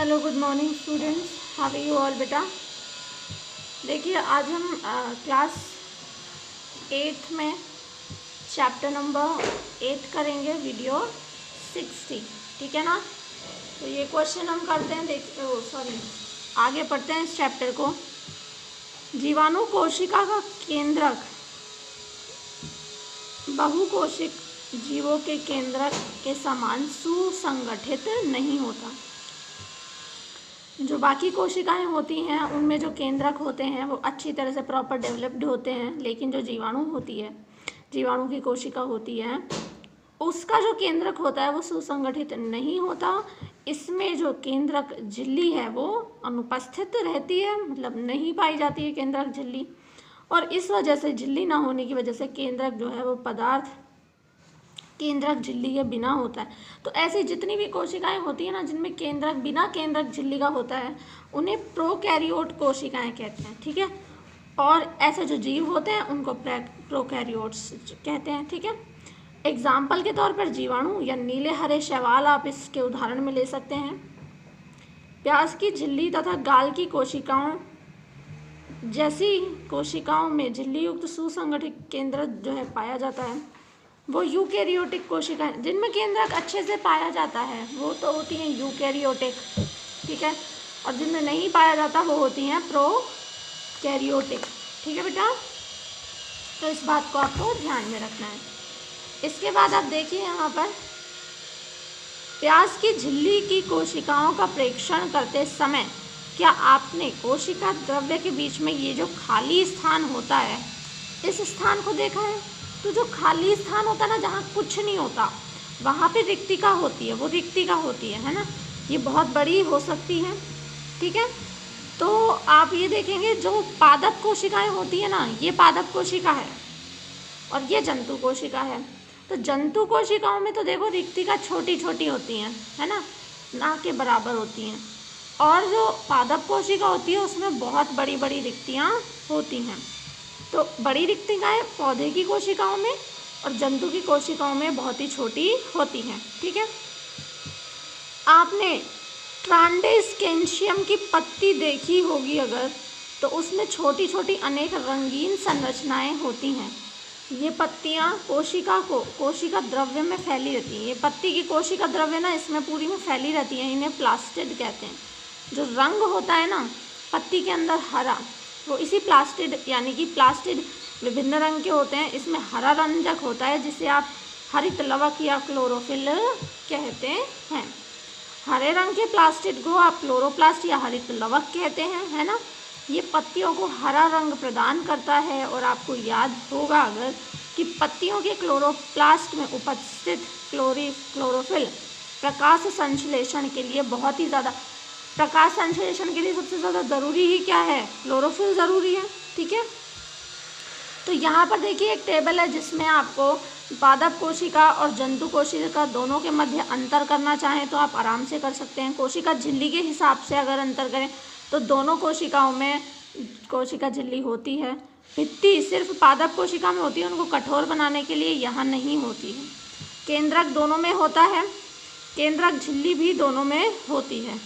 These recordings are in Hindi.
Hello good morning students, how are you all बेटा। देखिए आज हम क्लास 8 में चैप्टर नंबर 8 करेंगे, वीडियो 60, ठीक है ना। तो ये क्वेश्चन हम करते हैं, आगे पढ़ते हैं इस चैप्टर को। जीवाणु कोशिका का केंद्रक बहुकोशिक जीवों के केंद्रक के समान सुसंगठित नहीं होता। जो बाकी कोशिकाएं होती हैं उनमें जो केंद्रक होते हैं वो अच्छी तरह से प्रॉपर डेवलप्ड होते हैं, लेकिन जो जीवाणु होती है, जीवाणु की कोशिका होती है, उसका जो केंद्रक होता है वो सुसंगठित नहीं होता। इसमें जो केंद्रक झिल्ली है वो अनुपस्थित रहती है, मतलब नहीं पाई जाती है केंद्रक झिल्ली, और इस वजह से झिल्ली ना होने की वजह से केंद्रक जो है वो पदार्थ केंद्रक झिल्ली के बिना होता है। तो ऐसी जितनी भी कोशिकाएं होती हैं ना जिनमें केंद्रक बिना केंद्रक झिल्ली का होता है उन्हें प्रोकैरियोट कोशिकाएं कहते हैं, ठीक है। और ऐसे जो जीव होते हैं उनको प्रोकैरियोट्स कहते हैं, ठीक है। एग्जाम्पल के तौर पर जीवाणु या नीले हरे शैवाल आप इसके उदाहरण में ले सकते हैं। प्याज की झिल्ली तथा गाल की कोशिकाओं जैसी कोशिकाओं में झिल्ली युक्त सुसंगठित केंद्रक जो है पाया जाता है वो यूकैरियोटिक कोशिकाएं, जिनमें केंद्रक अच्छे से पाया जाता है वो तो होती हैं यूकैरियोटिक, ठीक है। और जिनमें नहीं पाया जाता वो होती हैं प्रोकैरियोटिक, ठीक है बेटा। तो इस बात को आपको ध्यान में रखना है। इसके बाद आप देखिए यहाँ पर प्याज की झिल्ली की कोशिकाओं का प्रेक्षण करते समय क्या आपने कोशिका द्रव्य के बीच में ये जो खाली स्थान होता है इस स्थान को देखा है। तो जो खाली स्थान होता है ना, जहाँ कुछ नहीं होता वहाँ पे रिक्तिका होती है, वो रिक्तिका होती है ना। ये बहुत बड़ी हो सकती है, ठीक है। तो आप ये देखेंगे जो पादप कोशिकाएं होती है ना, ये पादप कोशिका है और ये जंतु कोशिका है। तो जंतु कोशिकाओं में तो देखो रिक्तिका छोटी छोटी होती हैं, है ना के बराबर होती हैं, और जो पादप कोशिका होती है उसमें बहुत बड़ी बड़ी रिक्तियाँ होती हैं। तो बड़ी रिक्तिकाएं पौधे की कोशिकाओं में और जंतु की कोशिकाओं में बहुत ही छोटी होती हैं, ठीक है। आपने ट्रांडेस्केंशियम की पत्ती देखी होगी अगर, तो उसमें छोटी छोटी अनेक रंगीन संरचनाएं होती हैं। ये पत्तियां कोशिका द्रव्य में फैली रहती हैं। ये पत्ती की कोशिका द्रव्य ना इसमें पूरी में फैली रहती है, इन्हें प्लास्टिड कहते हैं। जो रंग होता है ना पत्ती के अंदर हरा, वो इसी प्लास्टिड, यानी कि प्लास्टिड विभिन्न रंग के होते हैं। इसमें हरा रंजक होता है जिसे आप हरित लवक या क्लोरोफिल कहते हैं। हरे रंग के प्लास्टिड को आप क्लोरोप्लास्ट या हरित लवक कहते हैं, है ना। ये पत्तियों को हरा रंग प्रदान करता है। और आपको याद होगा अगर कि पत्तियों के क्लोरोप्लास्ट में उपस्थित क्लोरोफिल प्रकाश संश्लेषण के लिए बहुत ही ज़्यादा, प्रकाश संश्लेषण के लिए सबसे ज़्यादा ज़रूरी ही क्या है, क्लोरोफिल ज़रूरी है, ठीक है। तो यहाँ पर देखिए एक टेबल है जिसमें आपको पादप कोशिका और जंतु कोशिका दोनों के मध्य अंतर करना चाहें तो आप आराम से कर सकते हैं। कोशिका झिल्ली के हिसाब से अगर अंतर करें तो दोनों कोशिकाओं में कोशिका झिल्ली होती है। भित्ति सिर्फ पादप कोशिका में होती है, उनको कठोर बनाने के लिए यहाँ नहीं होती है। केंद्रक दोनों में होता है, केंद्रक झिल्ली भी दोनों में होती है,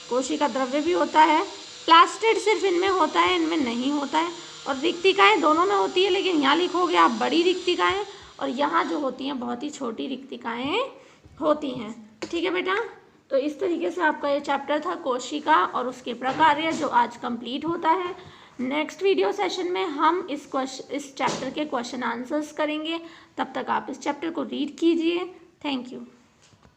कोशिका द्रव्य भी होता है। प्लास्टिड सिर्फ इनमें होता है, इनमें नहीं होता है। और रिक्तिकाएं दोनों में होती है, लेकिन यहाँ लिखोगे आप बड़ी रिक्तिकाएं, और यहाँ जो होती हैं बहुत ही छोटी रिक्तिकाएं होती हैं, ठीक है बेटा। तो इस तरीके से आपका ये चैप्टर था कोशिका और उसके प्रकार, जो आज कंप्लीट होता है। नेक्स्ट वीडियो सेशन में हम इस चैप्टर के क्वेश्चन आंसर्स करेंगे। तब तक आप इस चैप्टर को रीड कीजिए। Thank you.